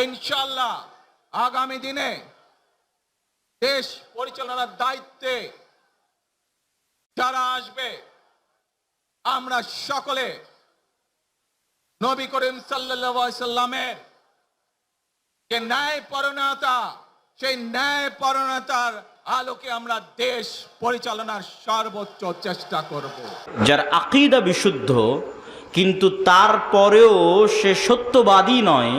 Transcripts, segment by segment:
ইনশাআল্লাহ আগামী দিনে দেশ পরিচালনার দায়িত্বে যারা আসবে আমরা সকলে নবী করিম সাল্লাল্লাহু আলাইহি সাল্লামের যে ন্যায়পরায়ণতা, সেই ন্যায়পরায়ণতার আলোকে আমরা দেশ পরিচালনার সর্বোচ্চ চেষ্টা করব। যার আকীদা বিশুদ্ধ কিন্তু তারপরেও সে সত্যবাদী নয়,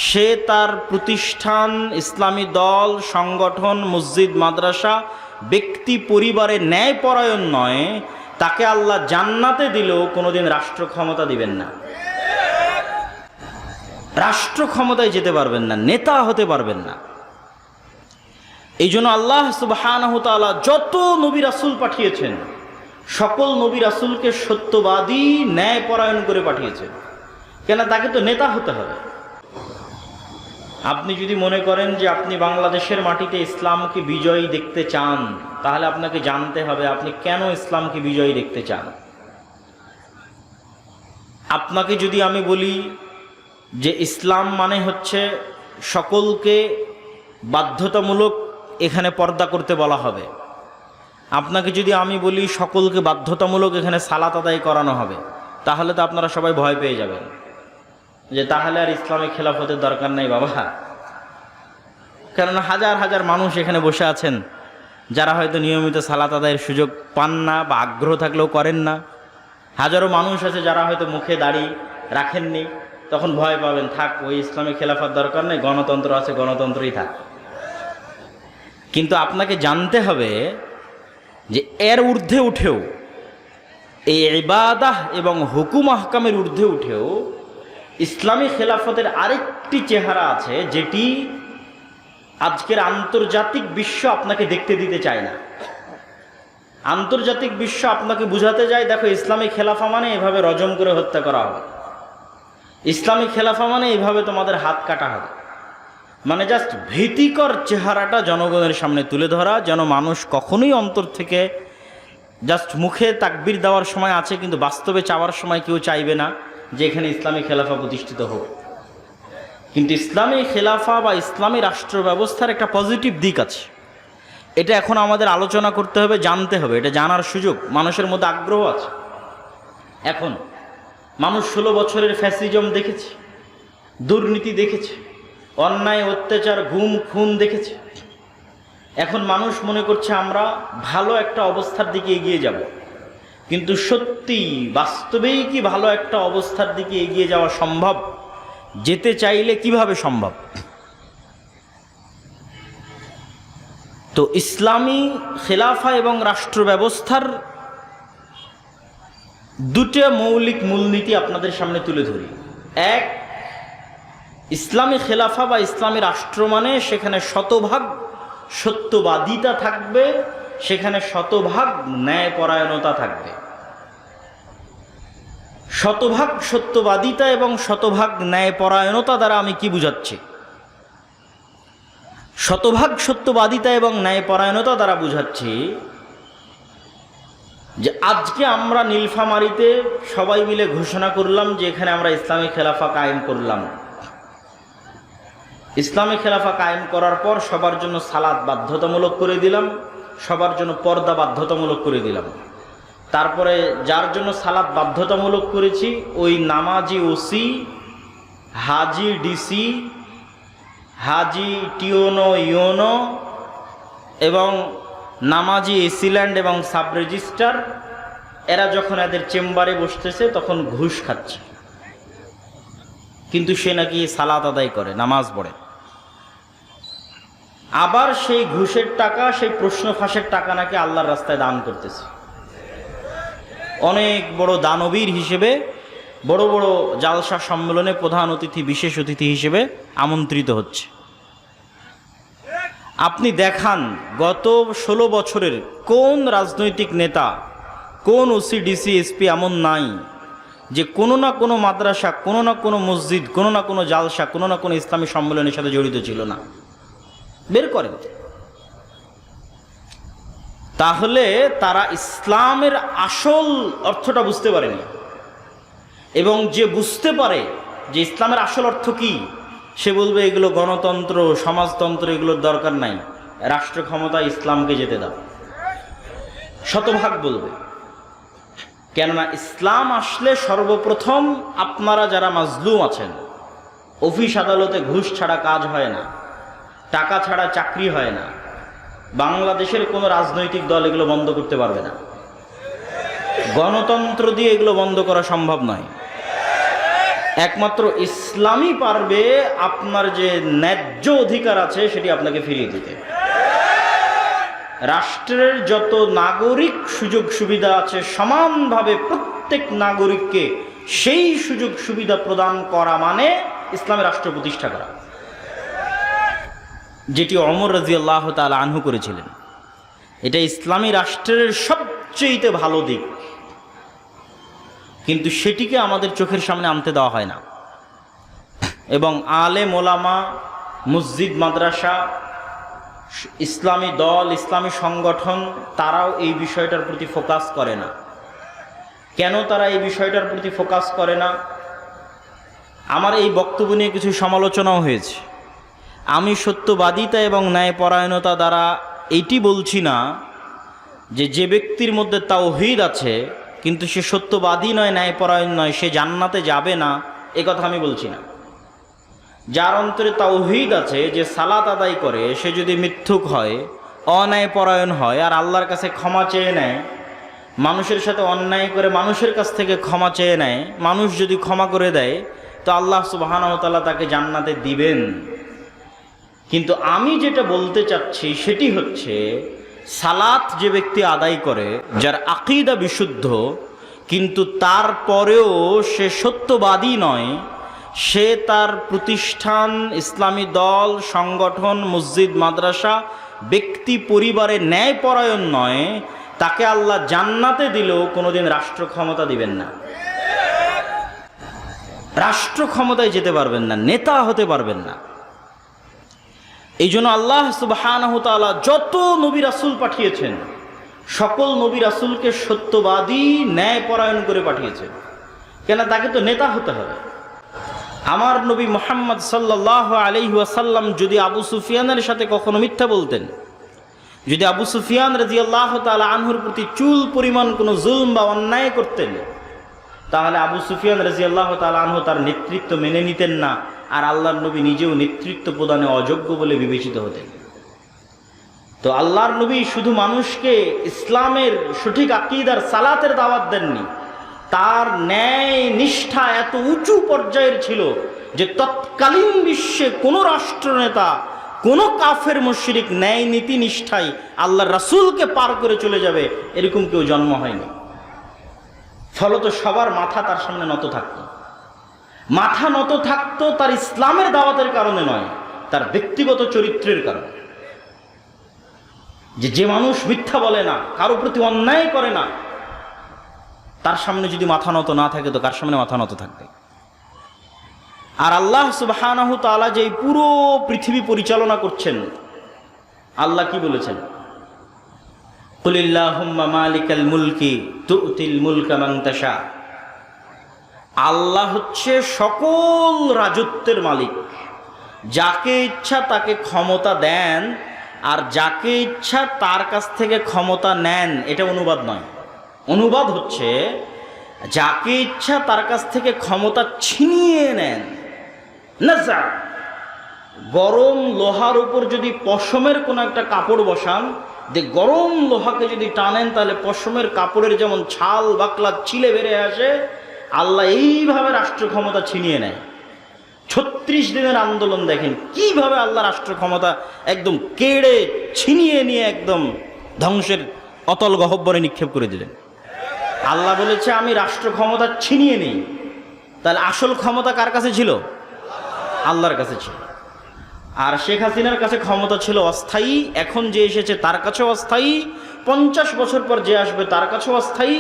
সে তার প্রতিষ্ঠান, ইসলামী দল, সংগঠন, মসজিদ, মাদ্রাসা, ব্যক্তি, পরিবারে ন্যায়পরায়ণ নয়, তাকে আল্লাহ জান্নাতে দিলেও কোনোদিন রাষ্ট্র ক্ষমতা দিবেন না, রাষ্ট্র ক্ষমতায় যেতে পারবেন না, নেতা হতে পারবেন না। এই জন্য আল্লাহ সুবহানাহু ওয়া তাআলা যত নবী রাসূল পাঠিয়েছেন, সকল নবী রাসূলকে সত্যবাদী, ন্যায়পরায়ণ করে পাঠিয়েছেন। কেন? তাকে তো নেতা হতে হবে। আপনি যদি মনে করেন যে আপনি বাংলাদেশের মাটিতে ইসলামকে বিজয়ী দেখতে চান, তাহলে আপনাকে জানতে হবে আপনি কেন ইসলামকে বিজয়ী দেখতে চান। আপনাকে যদি আমি বলি যে ইসলাম মানে হচ্ছে সকলকে বাধ্যতামূলক এখানে পর্দা করতে বলা হবে, আপনাকে যদি আমি বলি সকলকে বাধ্যতামূলক এখানে সালাত আদায় করানো হবে, তাহলে তো আপনারা সবাই ভয় পেয়ে যাবেন যে তাহলে আর ইসলামে খেলাফতের দরকার নাই বাবা। কেননা হাজার হাজার মানুষ এখানে বসে আছেন যারা হয়তো নিয়মিত সালাত আদায়ের সুযোগ পান না বা আগ্রহ থাকলেও করেন না। হাজারো মানুষ আছে যারা হয়তো মুখে দাড়ি রাখেননি, তখন ভয় পাবেন, থাক ওই ইসলামে খেলাফত দরকার নেই, গণতন্ত্র আছে, গণতন্ত্রই থাক। কিন্তু আপনাকে জানতে হবে যে এর ঊর্ধ্বে উঠেও, এই ইবাদাহ এবং হুকুম আহকামের ঊর্ধ্বে উঠেও ইসলামী খেলাফতের আরেকটি চেহারা আছে, যেটি আজকের আন্তর্জাতিক বিশ্ব আপনাকে দেখতে দিতে চায় না। আন্তর্জাতিক বিশ্ব আপনাকে বুঝাতে যায়, দেখো ইসলামী খেলাফা মানে এভাবে রজম করে হত্যা করা হবে, ইসলামী খেলাফা মানে এইভাবে তোমাদের হাত কাটা হবে। মানে জাস্ট ভীতিকর চেহারাটা জনগণের সামনে তুলে ধরা, যেন মানুষ কখনোই অন্তর থেকে জাস্ট মুখে তাকবীর দেওয়ার সময় আছে, কিন্তু বাস্তবে চাওয়ার সময় কেউ চাইবে না যে এখানে ইসলামী খেলাফা প্রতিষ্ঠিত হোক। কিন্তু ইসলামী খেলাফা বা ইসলামী রাষ্ট্র ব্যবস্থার একটা পজিটিভ দিক আছে, এটা এখন আমাদের আলোচনা করতে হবে, জানতে হবে, এটা জানার সুযোগ মানুষের মধ্যে আগ্রহ আছে। এখন মানুষ 16 বছরের ফ্যাসিজম দেখেছে, দুর্নীতি দেখেছে, অন্যায় অত্যাচার, গুম খুন দেখেছে। এখন মানুষ মনে করছে আমরা ভালো একটা অবস্থার দিকে এগিয়ে যাব। কিন্তু সত্যি বাস্তবেই কি ভালো একটা অবস্থার দিকে এগিয়ে যাওয়া সম্ভব? যেতে চাইলে কিভাবে সম্ভব? তো ইসলামী খেলাফা এবং রাষ্ট্র ব্যবস্থার দুটো মৌলিক মূলনীতি আপনাদের সামনে তুলে ধরি। এক, ইসলামী খেলাফা বা ইসলামী রাষ্ট্র মানে সেখানে শতভাগ সত্যবাদিতা থাকবে, সেখানে শতভাগ ন্যায়পরায়ণতা থাকবে। শতভাগ সত্যবাদিতা এবং শতভাগ ন্যায়পরায়ণতা দ্বারা আমি কি বুঝাচ্ছি? শতভাগ সত্যবাদিতা এবং ন্যায়পরায়ণতা দ্বারা বুঝাচ্ছি যে আজকে আমরা নীলফামারীতে সবাই মিলে ঘোষণা করলাম যে এখানে আমরা ইসলামী খেলাফা কায়েম করলাম। ইসলামী খেলাফা কায়েম করার পর সবার জন্য সালাত বাধ্যতামূলক করে দিলাম, সবার জন্য পর্দা বাধ্যতামূলক করে দিলাম। তারপরে যার জন্য সালাত বাধ্যতামূলক করেছি ওই নামাজি ওসি, হাজি ডিসি, হাজি টিওনো ইওনো এবং নামাজি এসিল্যান্ড এবং সাব রেজিস্ট্রার, এরা যখন এদের চেম্বারে বসতেছে তখন ঘুষ খাচ্ছে, কিন্তু সে নাকি সালাত আদায় করে, নামাজ পড়ে। আবার সেই ঘুষের টাকা, সেই প্রশ্ন ফাঁসের টাকা নাকি আল্লাহর রাস্তায় দান করতেছে। অনেক বড় দানবীর হিসেবে বড় বড় জালসা সম্মেলনে প্রধান অতিথি, বিশেষ অতিথি হিসেবে আমন্ত্রিত হচ্ছে। আপনি দেখান গত 16 বছরের কোন রাজনৈতিক নেতা, কোন ওসি ডিসি এসপি এমন নাই যে কোনো না কোনো মাদ্রাসা, কোনো না কোনো মসজিদ, কোনো না কোনো জালসা, কোনো না কোনো ইসলামী সম্মেলনের সাথে জড়িত ছিল না? বের করেন। তাহলে তারা ইসলামের আসল অর্থটা বুঝতে পারেনি। এবং যে বুঝতে পারে যে ইসলামের আসল অর্থ কি, সে বলবে এগুলো গণতন্ত্র, সমাজতন্ত্র, এগুলোর দরকার নাই, রাষ্ট্র ক্ষমতা ইসলামকে যেতে দাও। শতভাগ বলবে। কেননা ইসলাম আসলে সর্বপ্রথম আপনারা যারা মাজলুম আছেন, অফিস আদালতে ঘুষ ছাড়া কাজ হয় না, টাকা ছাড়া চাকরি হয় না, বাংলাদেশের কোনো রাজনৈতিক দল এগুলো বন্ধ করতে পারবে না, গণতন্ত্র দিয়ে এগুলো বন্ধ করা সম্ভব নয়। একমাত্র ইসলামই পারবে আপনার যে ন্যায্য অধিকার আছে সেটি আপনাকে ফিরিয়ে দিতে। রাষ্ট্রের যত নাগরিক সুযোগ সুবিধা আছে সমানভাবে প্রত্যেক নাগরিককে সেই সুযোগ সুবিধা প্রদান করা মানে ইসলামের রাষ্ট্র প্রতিষ্ঠা করা, যেটি ওমর রাদিয়াল্লাহু তাআলা আনহু করেছিলেন। এটা ইসলামী রাষ্ট্রের সবচেয়ে ভালো দিক, কিন্তু সেটিকে আমাদের চোখের সামনে আনতে দেওয়া হয় না। এবং আলেম ওলামা, মসজিদ মাদ্রাসা, ইসলামী দল, ইসলামী সংগঠন, তারাও এই বিষয়টার প্রতি ফোকাস করে না। কেন তারা এই বিষয়টার প্রতি ফোকাস করে না? আমার এই বক্তব্য নিয়ে কিছু সমালোচনাও হয়েছে। আমি সত্যবাদিতা এবং ন্যায়পরায়ণতা দ্বারা এইটি বলছি না যে ব্যক্তির মধ্যে তাওহীদ আছে কিন্তু সে সত্যবাদী নয়, ন্যায়পরায়ণ নয়, সে জান্নাতে যাবে না, এ কথা আমি বলছি না। যার অন্তরে তাওহীদ আছে, যে সালাত আদায় করে, সে যদি মিথ্যুক হয়, অন্যায়পরায়ণ হয়, আর আল্লাহর কাছে ক্ষমা চেয়ে নেয়, মানুষের সাথে অন্যায় করে মানুষের কাছ থেকে ক্ষমা চেয়ে নেয়, মানুষ যদি ক্ষমা করে দেয় তো আল্লাহ সুবহানাহু ওয়া তাআলা তাকে জান্নাতে দিবেন। কিন্তু আমি যেটা বলতে চাচ্ছি সেটি হচ্ছে, সালাত যে ব্যক্তি আদায় করে, যার আকীদা বিশুদ্ধ, কিন্তু তারপরেও সে সত্যবাদী নয়, সে তার প্রতিষ্ঠান, ইসলামী দল, সংগঠন, মসজিদ মাদ্রাসা, ব্যক্তি পরিবারে ন্যায়পরায়ণ নয়, তাকে আল্লাহ জান্নাতে দিলেও কোনোদিন রাষ্ট্র ক্ষমতা দিবেন না, রাষ্ট্র ক্ষমতায় যেতে পারবেন না, নেতা হতে পারবেন না। এই জন্য আল্লাহ সুবহানাহু ওয়া তাআলা যত নবী রাসূল পাঠিয়েছেন, সকল নবী রাসূলকে সত্যবাদী, ন্যায়পরায়ণ করে পাঠিয়েছেন। কেন? তাকে তো নেতা হতে হবে। আমার নবী মুহাম্মদ সাল্লাল্লাহু আলাইহি ওয়াসাল্লাম যদি আবু সুফিয়ানের সাথে কখনো মিথ্যা বলতেন, যদি আবু সুফিয়ান রাদিয়াল্লাহু তাআলা আনহুর প্রতি চুল পরিমাণ কোনো জুলম বা অন্যায় করতেন, তাহলে আবু সুফিয়ান রাদিয়াল্লাহু তাআলা আনহু তার নেতৃত্ব মেনে নিতেন না, আর আল্লাহর নবী নিজেও নেতৃত্ব প্রদানে অযোগ্য বলে বিবেচিত হতেন। তো আল্লাহর নবী শুধু মানুষকে ইসলামের সঠিক আকীদার, সালাতের দাওয়াত দেননি, তার ন্যায় নিষ্ঠা এত উঁচু পর্যায়ের ছিল যে তৎকালীন বিশ্বে কোনো রাষ্ট্রনেতা, কোনো কাফের মুশরিক ন্যায় নীতি নিষ্ঠায় আল্লাহর রাসূলকে পার করে চলে যাবে এরকম কেউ জন্ম হয়নি। ফলত সবার মাথা তার সামনে নত থাকত। মাথা নত থাকতো তার ইসলামের দাওয়াতের কারণে নয়, তার ব্যক্তিগত চরিত্রের কারণে। যে মানুষ মিথ্যা বলে না, কারো প্রতি অন্যায় করে না, তার সামনে যদি মাথা নত না থাকে তো কার সামনে মাথা নত থাকবে? আর আল্লাহ সুবহানাহু ওয়া তাআলা যে পুরো পৃথিবী পরিচালনা করছেন, আল্লাহ কি বলেছেন? কুলিল্লাহুম্মা মালিকাল মুলকি তুতিল মুলকা মান তাশা। আল্লাহ হচ্ছে সকল রাজত্বের মালিক, যাকে ইচ্ছা তাকে ক্ষমতা দেন, আর যাকে ইচ্ছা তার কাছ থেকে ক্ষমতা নেন। এটা অনুবাদ নয়, অনুবাদ হচ্ছে যাকে ইচ্ছা তার কাছ থেকে ক্ষমতা ছিনিয়ে নেন। নাজা, গরম লোহার উপর যদি পশমের কোনো একটা কাপড় বসান, যে গরম লোহাকে যদি টানেন তাহলে পশমের কাপড়ের যেমন ছাল বাকলা ছিলে বেড়ে আসে, আল্লাহ এইভাবে রাষ্ট্র ক্ষমতা ছিনিয়ে নেয়। 36 দিনের আন্দোলন দেখেন কিভাবে আল্লাহ রাষ্ট্র ক্ষমতা একদম কেড়ে ছিনিয়ে নিয়ে একদম ধ্বংসের অতল গহ্বরে নিক্ষেপ করে দিলেন। আল্লাহ বলেছে আমি রাষ্ট্র ক্ষমতা ছিনিয়ে নিই। তাহলে আসল ক্ষমতা কার কাছে ছিল? আল্লাহর কাছে ছিল। আর শেখ হাসিনার কাছে ক্ষমতা ছিল অস্থায়ী, এখন যে এসেছে তার কাছেও অস্থায়ী, 50 বছর পর যে আসবে তার কাছেও অস্থায়ী,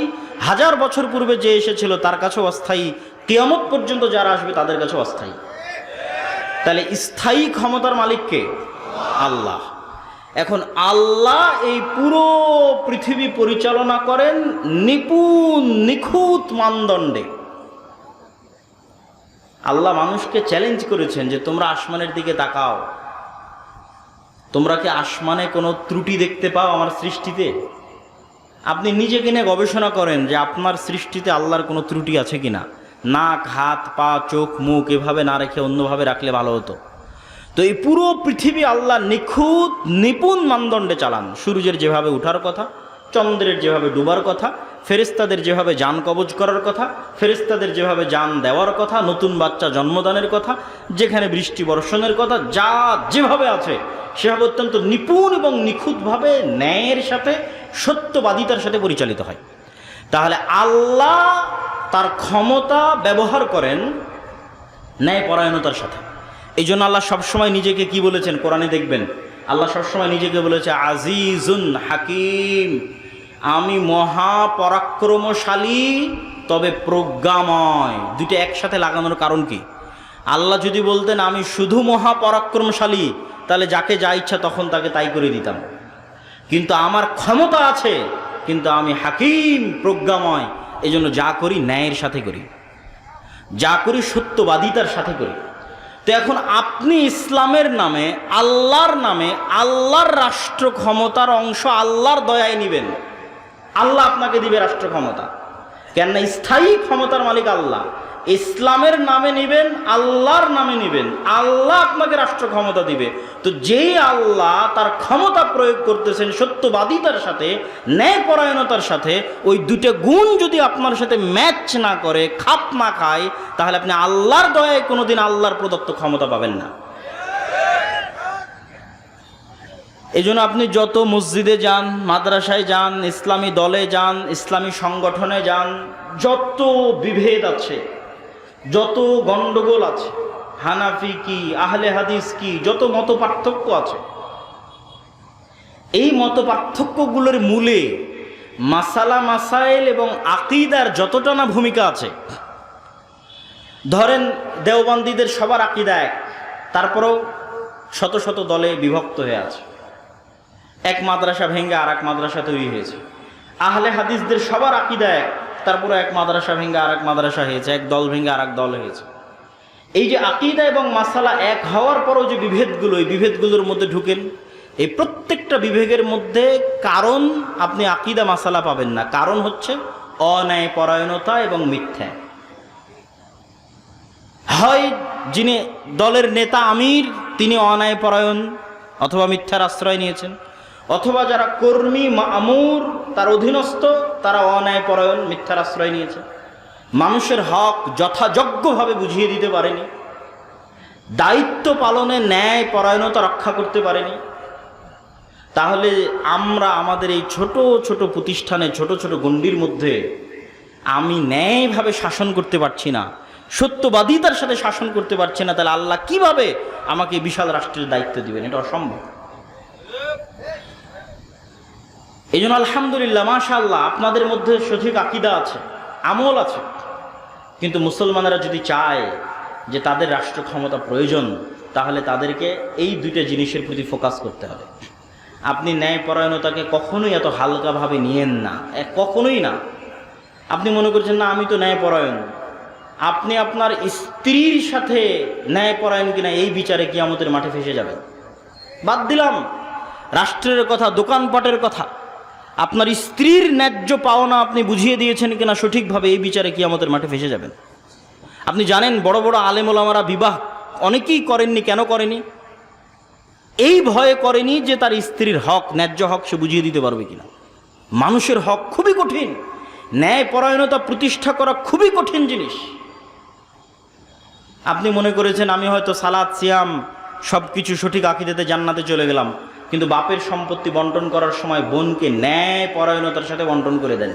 1000 বছর পূর্বে যে এসেছিল তার কাছেও অস্থায়ী, কিয়ামত পর্যন্ত যারা আসবে তাদের কাছেও অস্থায়ী। তাহলে স্থায়ী ক্ষমতার মালিক কে? আল্লাহ। এখন আল্লাহ এই পুরো পৃথিবী পরিচালনা করেন নিপুণ নিখুঁত মানদণ্ডে। আল্লাহ মানুষকে চ্যালেঞ্জ করেছেন যে তোমরা আসমানের দিকে তাকাও, তোমরা কি আসমানে কোনো ত্রুটি দেখতে পাও আমার সৃষ্টিতে? আপনি নিজেকে নিয়ে গবেষণা করেন যে আপনার সৃষ্টিতে আল্লাহর কোনো ত্রুটি আছে কিনা। নাক, হাত, পা, চোখ, মুখ এভাবে না রেখে অন্যভাবে রাখলে ভালো হতো। তো এই পুরো পৃথিবী আল্লাহ নিখুঁত নিপুণ মানদণ্ডে চালান। সূর্যের যেভাবে ওঠার কথা, চন্দ্রের যেভাবে ডুবার কথা, ফেরেশতাদের যেভাবে যান কবজ করার কথা, ফেরেশতাদের যেভাবে যান দেওয়ার কথা, নতুন বাচ্চা জন্মদানের কথা, যেখানে বৃষ্টি বর্ষণের কথা, যা যেভাবে আছে সেভাবে অত্যন্ত নিপুণ এবং নিখুঁতভাবে ন্যায়ের সাথে সত্যবাদিতার সাথে পরিচালিত হয়। তাহলে আল্লাহ তার ক্ষমতা ব্যবহার করেন ন্যায়পরায়ণতার সাথে। এই জন্য আল্লাহ সবসময় নিজেকে কি বলেছেন কোরআনে দেখবেন, আল্লাহ সবসময় নিজেকে বলেছে আজিজুন হাকিম, আমি মহাপরাক্রমশালী তবে প্রজ্ঞাময়। দুটো একসাথে লাগানোর কারণ কি? আল্লাহ যদি বলতেন আমি শুধু মহাপরাক্রমশালী, তাহলে যাকে যা ইচ্ছা তখন তাকে তাই করে দিতাম। কিন্তু আমার ক্ষমতা আছে, কিন্তু আমি হাকিম, প্রজ্ঞাময়। এই জন্য যা করি ন্যায়ের সাথে করি, যা করি সত্যবাদিতার সাথে করি। তো এখন আপনি ইসলামের নামে, আল্লাহর নামে, আল্লাহর রাষ্ট্র ক্ষমতার অংশ আল্লাহর দয়ায় নেবেন। আল্লাহ আপনাকে দিবে রাষ্ট্র ক্ষমতা, কেননা স্থায়ী ক্ষমতার মালিক আল্লাহ। ইসলামের নামে নেবেন, আল্লাহর নামে নেবেন, আল্লাহ আপনাকে রাষ্ট্র ক্ষমতা দিবে। তো যেই আল্লাহ তার ক্ষমতা প্রয়োগ করতেছেন সত্যবাদিতার সাথে, ন্যায়পরায়ণতার সাথে, ওই দুটো গুণ যদি আপনার সাথে ম্যাচ না করে, খাপ না খায়, তাহলে আপনি আল্লাহর দয়ায় কোনোদিন আল্লাহর প্রদত্ত ক্ষমতা পাবেন না। এই জন্য আপনি যত মসজিদে যান, মাদ্রাসায় যান, ইসলামী দলে যান, ইসলামী সংগঠনে যান, যত বিভেদ আছে, যত গণ্ডগোল আছে, হানাফি কি, আহলে হাদিস কি, যত মত পার্থক্য আছে, এই মত পার্থক্যগুলোর মূলে মাসালা মাসাইল এবং আকীদার যতটা না ভূমিকা আছে। ধরেন দেওবন্দীদের সবার আকীদা এক, তারপরেও শত শত দলে বিভক্ত হয়ে আছে। এক মাদ্রাসা ভেঙে আর এক মাদ্রাসা তৈরি হয়েছে। আহলে হাদিসদের সবার আকীদা এক, তারপরে এক মাদ্রাসা ভেঙে আর এক মাদ্রাসা হয়েছে, এক দল ভেঙে আর এক দল হয়েছে। এই যে আকীদা এবং মাসালা এক হওয়ার পরও যে বিভেদগুলো, এই বিভেদগুলোর মধ্যে ঢুকেন, এই প্রত্যেকটা বিভেদের মধ্যে কারণ আপনি আকীদা মাসালা পাবেন না। কারণ হচ্ছে অন্যায়পরায়ণতা এবং মিথ্যা। হয় যিনি দলের নেতা আমির তিনি অন্যায়পরায়ণ অথবা মিথ্যার আশ্রয় নিয়েছেন, অথবা যারা কর্মী মামুর তার অধীনস্থ তারা অন্যায়পরায়ণ, মিথ্যার আশ্রয় নিয়েছে। মানুষের হক যথাযোগ্যভাবে বুঝিয়ে দিতে পারেনি, দায়িত্ব পালনে ন্যায় পরায়ণতা রক্ষা করতে পারেনি। তাহলে আমরা আমাদের এই ছোট ছোট প্রতিষ্ঠানে, ছোট ছোট গণ্ডির মধ্যে আমি ন্যায়ভাবে শাসন করতে পারছি না, সত্যবাদিতার সাথে শাসন করতে পারছি না, তাহলে আল্লাহ কিভাবে আমাকে বিশাল রাষ্ট্রের দায়িত্ব দিবেন? এটা অসম্ভব। এই জন্য আলহামদুলিল্লাহ, মাশাআল্লাহ, আপনাদের মধ্যে সঠিক আকীদা আছে, আমল আছে। কিন্তু মুসলমানেরা যদি চায় যে তাদের রাষ্ট্র ক্ষমতা প্রয়োজন, তাহলে তাদেরকে এই দুইটা জিনিসের প্রতি ফোকাস করতে হবে। আপনি ন্যায়পরায়ণতাকে কখনোই এত হালকাভাবে নিয়েন না, কখনোই না। আপনি মনে করছেন না আমি তো ন্যায়পরায়ণ, আপনি আপনার স্ত্রীর সাথে ন্যায়পরায়ণ কিনা এই বিচারে কিয়ামতের মাঠে ফেসে যাবেন। বাদ দিলাম রাষ্ট্রের কথা, দোকানপাটের কথা, আপনার স্ত্রীর ন্যায্য পাওনা আপনি বুঝিয়ে দিয়েছেন কিনা সঠিকভাবে, এই বিচারে কিয়ামতের মাঠে ফেসে যাবেন। আপনি জানেন বড় বড় আলেম ওলামারা বিবাহ অনেকেই করেননি। কেন করেনি? এই ভয়ে করেনি যে তার স্ত্রীর হক, ন্যায্য হক সে বুঝিয়ে দিতে পারবে কিনা। মানুষের হক খুবই কঠিন, ন্যায়পরায়ণতা প্রতিষ্ঠা করা খুবই কঠিন জিনিস। আপনি মনে করেছেন আমি হয়তো সালাত, সিয়াম সব কিছু সঠিক আকীদাতে জান্নাতে চলে গেলাম, কিন্তু বাপের সম্পত্তি বন্টন করার সময় বোনকে ন্যায়পরায়ণতার সাথে বন্টন করে দেন।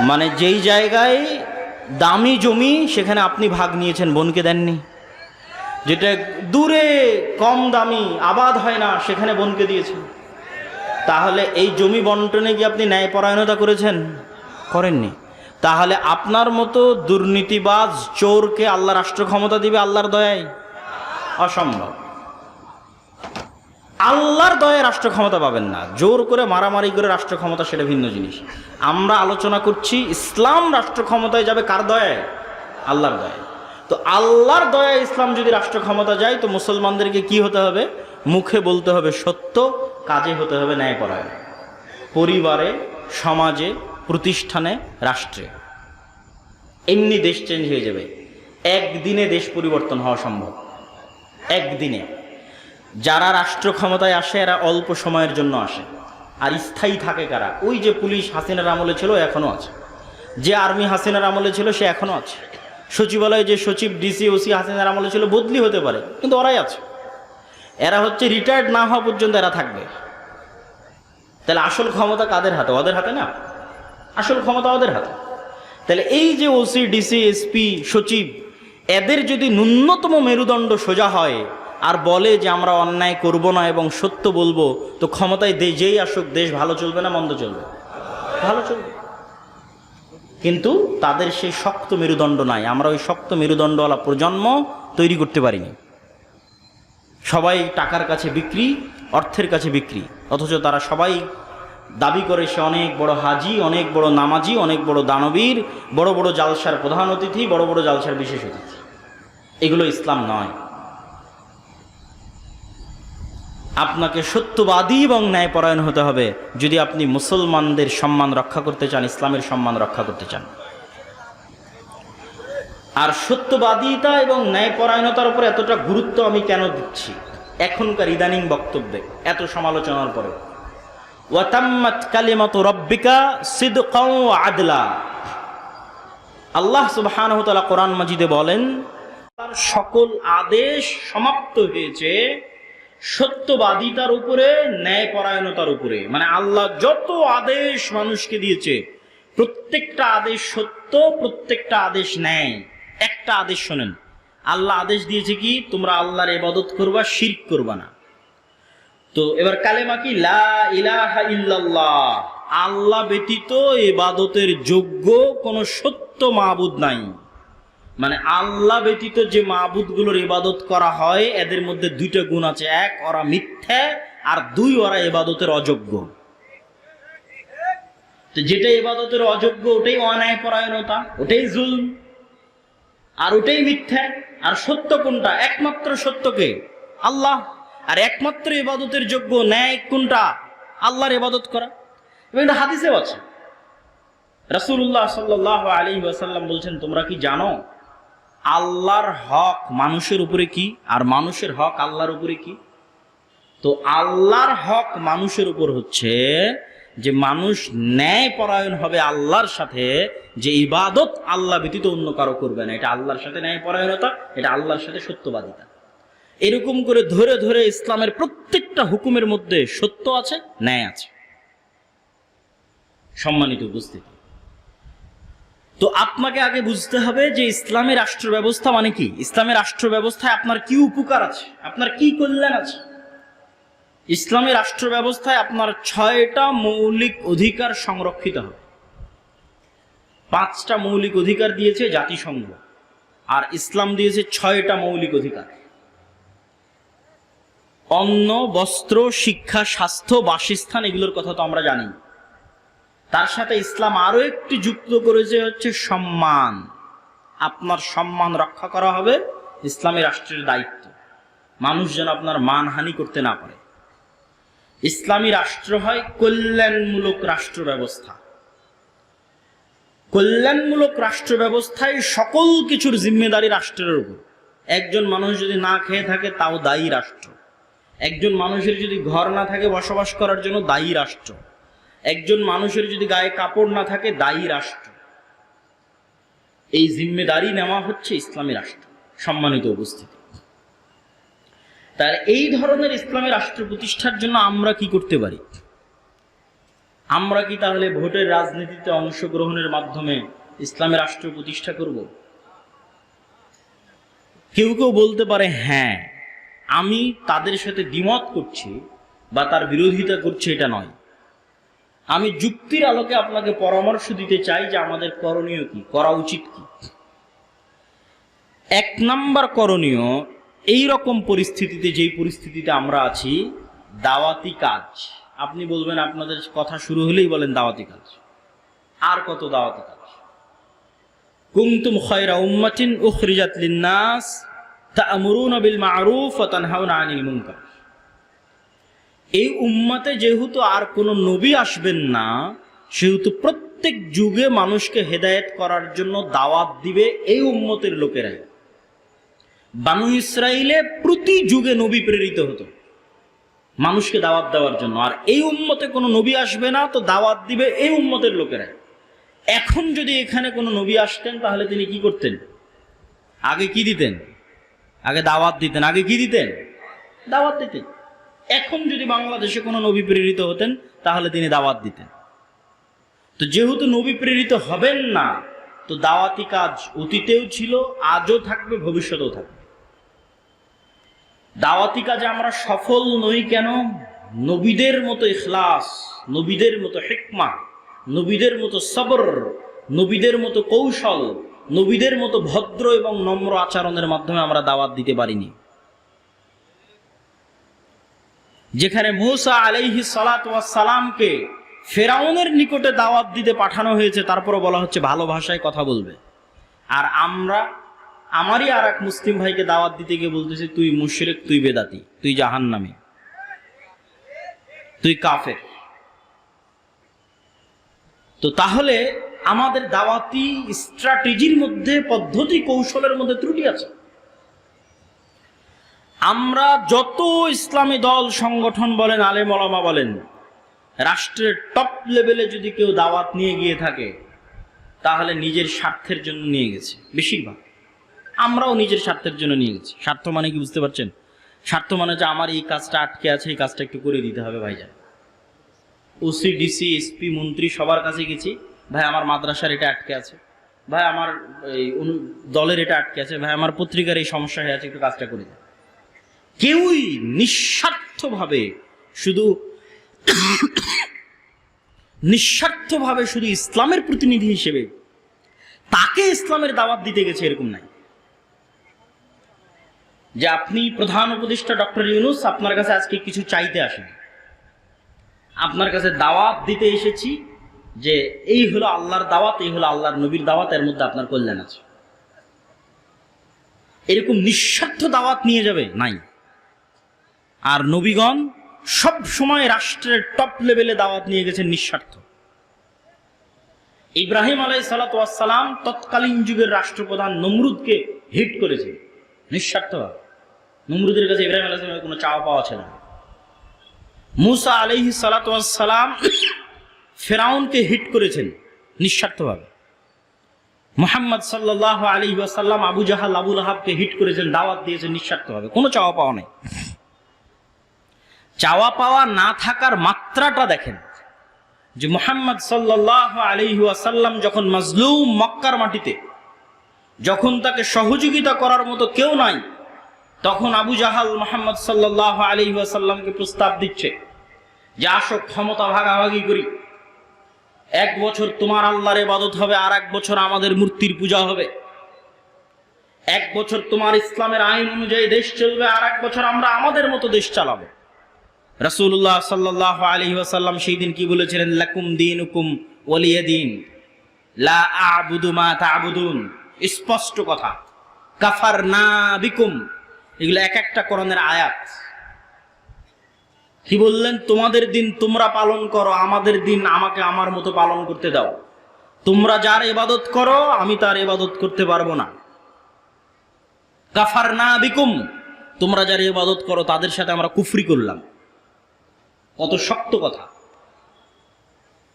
মানে যেই জায়গায় দামি জমি সেখানে আপনি ভাগ নিয়েছেন, বোনকে দেননি। যেটা দূরে কম দামি, আবাদ হয় না, সেখানে বোনকে দিয়েছেন। তাহলে এই জমি বন্টনে কি আপনি ন্যায়পরায়ণতা করেছেন? করেননি। তাহলে আপনার মতো দুর্নীতিবাজ চোরকে আল্লাহ রাষ্ট্র ক্ষমতা দিবে আল্লাহর দয়ায়? অসম্ভব। আল্লাহর দয়ায় রাষ্ট্র ক্ষমতা পাবেন না। জোর করে মারামারি করে রাষ্ট্র ক্ষমতা সেটা ভিন্ন জিনিস। আমরা আলোচনা করছি ইসলাম রাষ্ট্র ক্ষমতায় যাবে কার দয়ায়? আল্লাহর দয়া। তো আল্লাহর দয়া ইসলাম যদি রাষ্ট্র ক্ষমতা যায়, তো মুসলমানদেরকে কি হতে হবে? মুখে বলতে হবে সত্য, কাজে হতে হবে ন্যায়পরায়ণ। পরিবারে, সমাজে, প্রতিষ্ঠানে, রাষ্ট্রে। এমনি দেশ চেঞ্জ হয়ে যাবে। একদিনে দেশ পরিবর্তন হওয়া সম্ভব, একদিনে। যারা রাষ্ট্র ক্ষমতায় আসে এরা অল্প সময়ের জন্য আসে, আর স্থায়ী থাকে কারা? ওই যে পুলিশ হাসিনার আমলে ছিল এখনো আছে, যে আর্মি হাসিনার আমলে ছিল সে এখনো আছে, সচিবালয়ে যে সচিব, ডিসি, ওসি হাসিনার আমলে ছিল, বদলি হতে পারে কিন্তু ওরাই আছে। এরা হচ্ছে রিটায়ার্ড না হওয়া পর্যন্ত এরা থাকবে। তাহলে আসল ক্ষমতা কাদের হাতে? ওদের হাতে না, আসল ক্ষমতা ওদের হাতে। তাহলে এই যে ওসি, ডিসি, এসপি, সচিব, এদের যদি ন্যূনতম মেরুদণ্ড সোজা হয় আর বলে যে আমরা অন্যায় করব না এবং সত্য বলবো, তো ক্ষমতায় যেই আসুক দেশ ভালো চলবে না মন্দ চলবে? ভালো চলবে। কিন্তু তাদের সেই শক্ত মেরুদণ্ড নাই। আমরা ওই শক্ত মেরুদণ্ডওয়ালা প্রজন্ম তৈরি করতে পারিনি। সবাই টাকার কাছে বিক্রি, অর্থের কাছে বিক্রি, অথচ তারা সবাই দাবি করে সে অনেক বড় হাজি, অনেক বড় নামাজি, অনেক বড় দানবীর, বড় বড় জালসার প্রধান অতিথি, বড় বড় জালসার বিশেষ অতিথি। এগুলো ইসলাম নয়। আপনাকে সত্যবাদী এবং ন্যায়পরায়ণ হতে হবে যদি আপনি মুসলমানদের সম্মান রক্ষা করতে চান, ইসলামের সম্মান রক্ষা করতে চান। আর সত্যবাদিতা এবং ন্যায়পরায়ণতার উপর এতটা গুরুত্ব আমি কেন দিচ্ছি এখনকার ইদানিং বক্তব্যে, এত সমালোচনার পরে? ওয়াতাম্মাত কালিমাতু রাব্বিকা সিদকাও ওয়া আদলা। আল্লাহ সুবহানাহু ওয়া তাআলা কোরআন মাজিদে বলেন, তার সকল আদেশ সমাপ্ত হয়েছে সত্যবাদিতার উপরে, ন্যায়পরায়ণতার উপরে। মানে আল্লাহ যত আদেশ মানুষকে দিয়েছে প্রত্যেকটা আদেশ সত্য, প্রত্যেকটা আদেশ ন্যায়। একটা আদেশ শোনেন, আল্লাহ আদেশ দিয়েছে কি? তোমরা আল্লাহর ইবাদত করবা, শিরক করবা না। তো এবার কালেমা কি? লা ইলাহা ইল্লাল্লাহ। আল্লাহ ব্যতীত ইবাদতের যোগ্য কোনো সত্য মাবুদ নাই। মানে আল্লাহ ব্যতীত যে মাবুদগুলোর ইবাদত করা হয় এদের মধ্যে দুইটা গুণ আছে। এক, ওরা মিথ্যা, আর দুই, ওরা ইবাদতের অযোগ্য। তো যেটা ইবাদতের অযোগ্য ওটাই অন্যায়পরায়ণতা, ওটাই জুলম, আর ওটাই মিথ্যা। আর সত্য কোনটা? একমাত্র সত্যকে আল্লাহ। আর একমাত্র ইবাদতের যোগ্য ন্যায় কোনটা? আল্লাহর ইবাদত করা। এবং এটা হাদিসেও আছে। রাসূলুল্লাহ সাল্লাল্লাহু আলাইহি ওয়াসাল্লাম বলছেন, তোমরা কি জানো আল্লাহর হক মানুষের উপরে কি, আর মানুষের হক আল্লাহর উপরে কি? তো আল্লাহর হক মানুষের উপর হচ্ছে যে মানুষ ন্যায়পরায়ণ হবে আল্লাহর সাথে, যে ইবাদত আল্লাহ ব্যতীত অন্য কারো করবে না। এটা আল্লাহর সাথে ন্যায়পরায়ণতা, এটা আল্লাহর সাথে সত্যবাদিতা। এরকম করে ধরে ধরে ইসলামের প্রত্যেকটা হুকুমের মধ্যে সত্য আছে, ন্যায় আছে। সম্মানিত উপস্থিতি, তো আপনাকে আগে বুঝতে হবে যে ইসলামী রাষ্ট্র ব্যবস্থা মানে কি। ইসলামী রাষ্ট্র ব্যবস্থায় আপনার কি উপকার আছে, আপনার কি কল্যাণ আছে। ইসলামী রাষ্ট্র ব্যবস্থায় আপনার 6টা মৌলিক অধিকার সংরক্ষিত হবে। 5টা মৌলিক অধিকার দিয়েছে জাতিসংঘ, আর ইসলাম দিয়েছে 6টা মৌলিক অধিকার। অন্ন, বস্ত্র, শিক্ষা, স্বাস্থ্য, বাসস্থান, এগুলোর কথা তো আমরা জানি। তার সাথে ইসলাম আরো একটি যুক্ত করেছে, হচ্ছে সম্মান। আপনার সম্মান রক্ষা করা হবে ইসলামী রাষ্ট্রের দায়িত্ব। মানুষ যেন আপনার মানহানি করতে না পারে। ইসলামী রাষ্ট্র হয় কল্যাণমূলক রাষ্ট্র ব্যবস্থা। কল্যাণমূলক রাষ্ট্র ব্যবস্থায় সকল কিছুর জিম্মেদারি রাষ্ট্রের উপর। একজন মানুষ যদি না খেয়ে থাকে তাও দায়ী রাষ্ট্র। একজন মানুষের যদি ঘর না থাকে বসবাস করার জন্য, দায়ী রাষ্ট্র। একজন মানুষের যদি গায়ে কাপড় না থাকে, দায়ী রাষ্ট্র। এই জিম্মেদারি নেওয়া হচ্ছে ইসলামী রাষ্ট্র। সম্মানিত উপস্থিতি, তাহলে এই ধরনের ইসলামী রাষ্ট্র প্রতিষ্ঠার জন্য আমরা কি করতে পারি? আমরা কি তাহলে ভোটের রাজনীতিতে অংশগ্রহণের মাধ্যমে ইসলামী রাষ্ট্র প্রতিষ্ঠা করব? কেউ কেউ বলতে পারে, হ্যাঁ, আমি তাদের সাথে দ্বিমত করছি বা তার বিরোধিতা করছি, এটা নয়। আমি যুক্তির আলোকে আপনাকে পরামর্শ দিতে চাই যে আমাদের করণীয় কি, করা উচিত কি। 1 নাম্বার করণীয়, এই রকম পরিস্থিতিতে, যেই পরিস্থিতিতে আমরা আছি, দাওয়াতি কাজ। আপনি বলবেন, আপনাদের কথা শুরু হলেই বলেন দাওয়াতি কাজ। আর কত দাওয়াতি কাজ? কুনতুম খায়রা উম্মাতিন উখরিজাত লিন-নাস তা'মুরুনা বিল মা'রুফ ওয়া তানহাউনা আনিল মুনকার। এই উম্মতে যেহেতু আর কোনো নবী আসবেন না, সেহেতু প্রত্যেক যুগে মানুষকে হেদায়েত করার জন্য দাওয়াত দিবে এই উম্মতের লোকেরাই। বানু ইসরাইলে প্রতি যুগে নবী প্রেরিত হতো মানুষকে দাওয়াত দেওয়ার জন্য, আর এই উম্মতে কোনো নবী আসবে না, তো দাওয়াত দিবে এই উম্মতের লোকেরাই। এখন যদি এখানে কোনো নবী আসতেন তাহলে তিনি কি করতেন? আগে কি দিতেন? আগে দাওয়াত দিতেন। আগে কি দিতেন? দাওয়াত দিতেন। এখন যদি বাংলাদেশে কোনো নবী প্রেরিত হতেন তাহলে তিনি দাওয়াত দিতেন। তো যেহেতু নবী প্রেরিত হবেন না, তো দাওয়াতি কাজ অতীতেও ছিল, আজও থাকবে, ভবিষ্যতেও থাকবে। দাওয়াতি কাজে আমরা সফল নই কেন? নবীদের মতো ইখলাস, নবীদের মতো হিকমা, নবীদের মতো সবর, নবীদের মতো কৌশল, নবীদের মতো ভদ্র এবং নম্র আচরণের মাধ্যমে আমরা দাওয়াত দিতে পারিনি। যেখানে মূসা আলাইহিস সালাতু ওয়াস সালামকে ফেরাউনের নিকটে দাওয়াত দিতে পাঠানো হয়েছে, তারপরে বলা হচ্ছে ভালো ভাষায় কথা বলবে, আর আমরা আমারই আর এক মুসলিম ভাইকে দাওয়াত দিতে গিয়ে বলতেছি তুই মুশরিক, তুই বেদাতি, তুই জাহান্নামী, তুই কাফের। তো তাহলে আমাদের দাওয়াতি স্ট্র্যাটেজির মধ্যে, পদ্ধতি কৌশলের মধ্যে ত্রুটি আছে। আমরা যত ইসলামী দল সংগঠন বলেন, আলেম ওলামা বলেন, রাষ্ট্রের টপ লেভেলে যদি কেউ দাওয়াত নিয়ে গিয়ে থাকে তাহলে নিজের স্বার্থের জন্য নিয়ে গেছে বেশিরভাগ। আমরাও নিজের স্বার্থের জন্য নিয়ে গেছি। স্বার্থ মানে কি বুঝতে পারছেন? স্বার্থ মানে যে আমার এই কাজটা আটকে আছে, এই কাজটা একটু করে দিতে হবে ভাইজান। ওসি, ডিসি, এসপি, মন্ত্রী সবার কাছে গেছি, ভাই আমার মাদ্রাসার এটা আটকে আছে, ভাই আমার এই দলের এটা আটকে আছে, ভাই আমার পত্রিকার এই সমস্যা হয়ে আছে, একটু কাজটা করে দেয়। কেউই নিঃস্বার্থভাবে শুধু ইসলামের প্রতিনিধি হিসেবে তাকে ইসলামের দাওয়াত দিতে গেছে এরকম নাই। যে আপনি প্রধান উপদেষ্টা ডক্টর ইউনূস, আপনার কাছে আজকে কিছু চাইতে আসেন, আপনার কাছে দাওয়াত দিতে এসেছি যে এই হলো আল্লাহর দাওয়াত, এই হলো আল্লাহর নবীর দাওয়াত, এর মধ্যে আপনার কল্যাণ আছে। এরকম নিঃস্বার্থ দাওয়াত নিয়ে যাবে নাই। আর নবীগণ সব সময় রাষ্ট্রের টপ লেভেলে দাওয়াত নিয়ে গেছেন নিঃস্বার্থ। ইব্রাহিম আলাইহিস সালাতু ওয়াস সালাম তৎকালীন যুগের রাষ্ট্রপ্রধান নমরুদকে হিট করেছেন নিঃস্বার্থভাবে। নমরুদের কাছে ইব্রাহিম আলাইহিস সালামের কোনো চাওয়া পাওয়া ছিল না। মূসা আলাইহিস সালাতু ওয়াস সালাম ফেরাউনকে হিট করেছেন নিঃস্বার্থভাবে। মুহাম্মদ সাল্লাল্লাহু আলাইহি ওয়াসাল্লাম আবু জাহাল, আবু লাহাবকে হিট করেছেন, দাওয়াত দিয়েছেন নিঃস্বার্থভাবে, কোনো চাওয়া পাওয়া নেই। চাওয়া পাওয়া না থাকার মাত্রাটা দেখেন, যে মুহাম্মদ সাল্লাল্লাহু আলাইহি ওয়াসাল্লাম যখন মাজলুম মক্কার মাটিতে, যখন তাকে সহযোগিতা করার মতো কেউ নাই, তখন আবু জাহাল মুহাম্মদ সাল্লাল্লাহু আলাইহি ওয়াসাল্লামকে প্রস্তাব দিচ্ছে যে আসো ক্ষমতা ভাগাভাগি করি, 1 বছর তোমার আল্লাহর ইবাদত হবে, আর 1 বছর আমাদের মূর্তির পূজা হবে। 1 বছর তোমার ইসলামের আইন অনুযায়ী দেশ চলবে, আর 1 বছর আমরা আমাদের মতো দেশ চালাবো। রাসূলুল্লাহ সাল্লাল্লাহু আলাইহি ওয়াসাল্লাম সেই দিন কি বলেছিলেন? লাকুম দীনুকুম ওয়ালিয়া দীন, লা আ'বুদু মা তা'বুদুন। স্পষ্ট কথা, কাফারনা বিকুম, এগুলো এক একটা কোরআনের আয়াত। কি বললেন? তোমাদের দিন তোমরা পালন করো, আমাদের দিন আমাকে আমার মতো পালন করতে দাও। তোমরা যার ইবাদত করো আমি তার ইবাদত করতে পারবো না। কাফারনা বিকুম, তোমরা যার ইবাদত করো তাদের সাথে আমরা কুফরি করলাম। কত শক্ত কথা।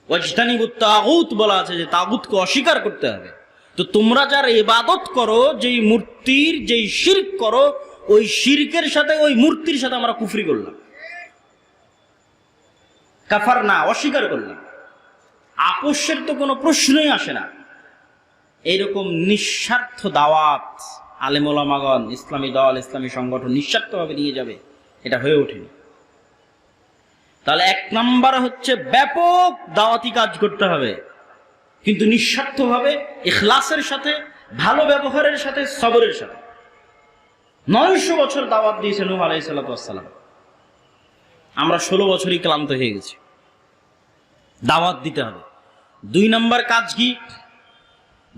ওয়াজতানিবুত তাগুত বলা আছে যে তাগুতকে অস্বীকার করতে হবে। তো তোমরা যার ইবাদত করো, যেই মূর্তির, যেই শিরক করো, ওই শিরকের সাথে, ওই মূর্তির সাথে আমরা কুফরি করলাম। কাফার না, অস্বীকার করলাম। আপোষের তো কোনো প্রশ্নই আসে না। এইরকম নিঃস্বার্থ দাওয়াত আলেম ওলামাগণ, ইসলামী দল, ইসলামী সংগঠন নিঃস্বার্থভাবে নিয়ে যাবে, এটা হয়ে ওঠেনি। তাহলে 1 নাম্বার হচ্ছে ব্যাপক দাওয়াতি কাজ করতে হবে, কিন্তু নিঃস্বার্থভাবে, ইখলাসের সাথে, ভালো ব্যবহারের সাথে, সবরের সাথে। 900 বছর দাওয়াত দিয়েছে নূহ আলাইহিস সালাতু ওয়াস সালাম। আমরা 16 বছরই ক্লান্ত হয়ে গেছি। দাওয়াত দিতে হবে। 2 নাম্বার কাজ কি?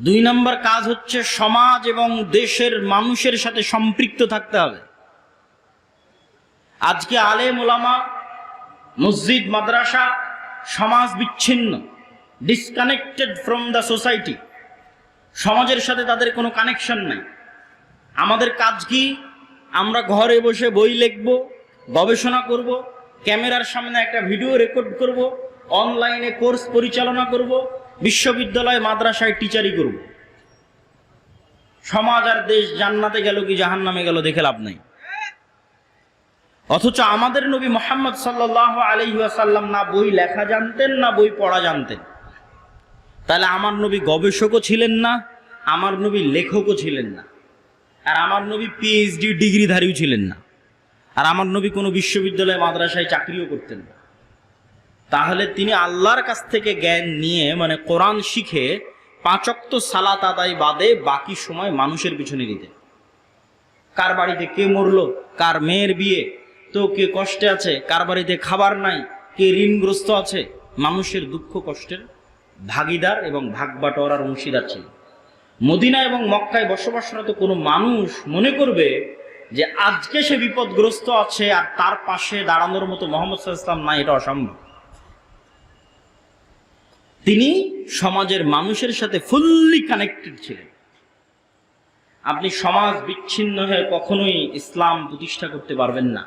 2 নম্বর কাজ হচ্ছে সমাজ এবং দেশের মানুষের সাথে সম্পৃক্ত থাকতে হবে। আজকে আলেম ওলামা, মসজিদ, মাদ্রাসা, সমাজ বিচ্ছিন্ন, ডিসকানেক্টেড ফ্রম দ্য সোসাইটি। সমাজের সাথে তাদের কোনো কানেকশন নাই। আমাদের কাজ কি? আমরা ঘরে বসে বই লিখব, গবেষণা করব, ক্যামেরার সামনে একটা ভিডিও রেকর্ড করব, অনলাইনে কোর্স পরিচালনা করব, বিশ্ববিদ্যালয় মাদ্রাসায় টিচারি করব। সমাজ আর দেশ জান্নাতে গেল কি জাহান্নামে গেল দেখে লাভ নাই। অথচ আমাদের নবী মুহাম্মদ সাল্লাল্লাহু আলাইহি ওয়াসাল্লাম না বই লেখা জানতেন, না বই পড়া জানতেন। তাহলে আমার নবী গবেষকও ছিলেন না, আমার নবী লেখকও ছিলেন না, আর আমার নবী পিএইচডি ডিগ্রিধারীও ছিলেন না, আর আমার নবী কোনো বিশ্ববিদ্যালয় মাদ্রাসায় চাকরিও করতেন না। তাহলে তিনি আল্লাহর কাছ থেকে জ্ঞান নিয়ে, মানে কোরআন শিখে 5 ওয়াক্ত সালাত আদায় বাদে বাকি সময় মানুষের পিছনে দিতেন। কার বাড়িতে কে মরলো, কার মেয়ের বিয়ে, তো কে কষ্টে আছে, কার বাড়িতে খাবার নাই, কে ঋণগ্রস্ত আছে, মানুষের দুঃখ কষ্টের ভাগিদার এবং ভাগবাটোয়ারার অংশীদার ছিল। মদিনা এবং মক্কায় বসবাসরত কোনো মানুষ মনে করবে যে আজকে সে বিপদগ্রস্ত আছে আর তার পাশে দাঁড়ানোর মতো মুহাম্মদ সাল্লাল্লাহু আলাইহি ওয়াসাল্লাম নাই, এটা অসম্ভব। তিনি সমাজের মানুষের সাথে ফুললি কানেক্টেড ছিলেন। আপনি সমাজ বিচ্ছিন্ন হয়ে কখনোই ইসলাম প্রতিষ্ঠা করতে পারবেন না।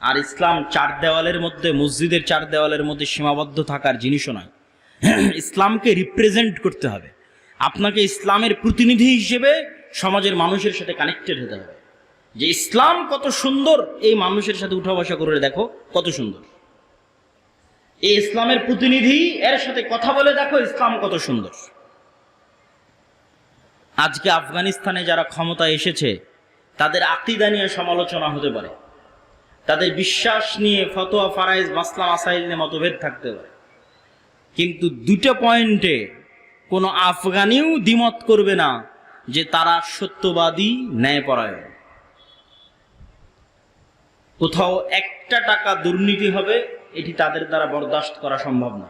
আর ইসলাম 4 দেওয়ালের মধ্যে, মসজিদের 4 দেওয়ালের মধ্যে সীমাবদ্ধ থাকার জিনিসও নয়। ইসলামকে রিপ্রেজেন্ট করতে হবে। আপনাকে ইসলামের প্রতিনিধি হিসেবে সমাজের মানুষের সাথে কানেক্টেড হতে হবে। যে ইসলাম কত সুন্দর, এই মানুষের সাথে উঠা বসা করে দেখো কত সুন্দর। এই ইসলামের প্রতিনিধি, এর সাথে কথা বলে দেখো ইসলাম কত সুন্দর। আজকে আফগানিস্তানে যারা ক্ষমতায় এসেছে তাদের আকীদা নিয়ে সমালোচনা হতে পারে, তাদের বিশ্বাস নিয়ে ফতোয়া ফারাইজ মাসলা মাসাইল নিয়ে মতভেদ থাকতে পারে, কিন্তু 2টা পয়েন্টে কোনো আফগানিও দ্বিমত করবে না যে তারা সত্যবাদী, ন্যায়পরায়ণ। কোথাও 1টা টাকা দুর্নীতি হবে, এটি তাদের দ্বারা বরদাস্ত করা সম্ভব না।